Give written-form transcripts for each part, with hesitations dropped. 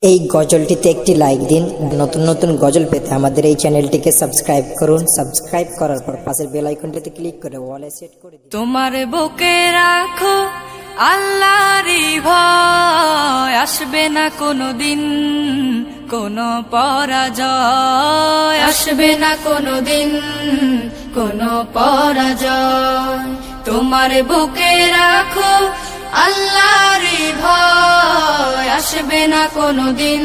এই গজলটিতে একটি লাইক দিন। নতুন নতুন গজল পেতে আমাদের এই চ্যানেলটিকে সাবস্ক্রাইব করুন। সাবস্ক্রাইব করার পর পাশের বেল আইকনটিতে ক্লিক করে অলে সেট করে দিন। তোমার বুকে রাখো আল্লাহরই ভয়, আসবে না কোনোদিন কোনো পরাজয়, আসবে না কোনোদিন কোনো পরাজয়। তোমার বুকে রাখো আল্লাহরই ভয়, আসবে না কোনোদিন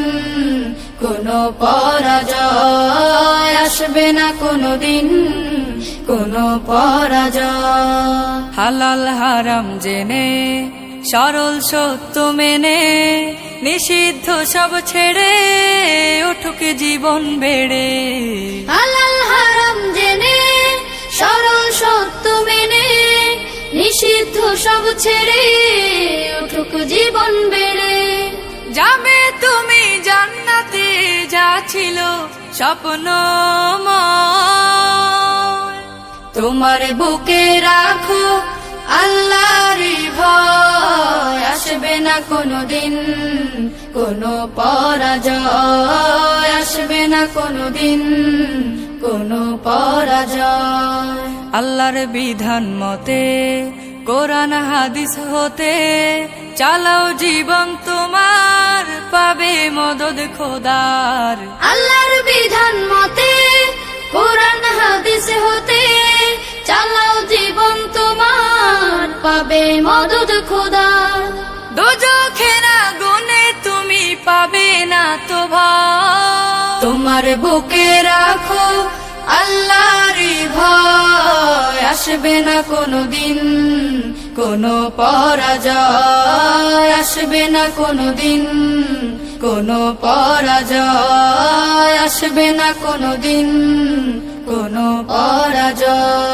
কোনো পরাজয়, আসবে না কোনোদিন কোনো পরাজয়। হালাল হারাম জেনে সরল সত্য মেনে নিষিদ্ধ সব ছেড়ে উঠুক জীবন বেড়ে। হালাল হারাম জেনে সরল সত্য মেনে নিষিদ্ধ সব ছেড়ে উঠুক জীবন বেড়ে। যাবে তুমি জান্নাতে, যা ছিল স্বপ্নময়। তোমার বুকে রাখো আল্লাহরই ভয়, আসবে না কোনোদিন কোনো পরাজয়, আসবে না কোনোদিন কোনো পরাজয়। আল্লাহর বিধান মতে কোরআন হাদিস হতে চালাও জীবন তোমার, পাবে মদদ খোদার। আল্লাহর বিধান মতে কোরআন হাদিস হতে চালাও জীবন তোমার, পাবে মদদ খোদার। দোজখের আগুনে তুমি পাবে না তো ভয়। তোমার বুকে রাখো আল্লাহরই ভয়, আসবে না কোনোদিন কোনো পরাজয়, আসবে না কোনোদিন কোনো পরাজয়, আসবে না কোনোদিন কোনো পরাজয়।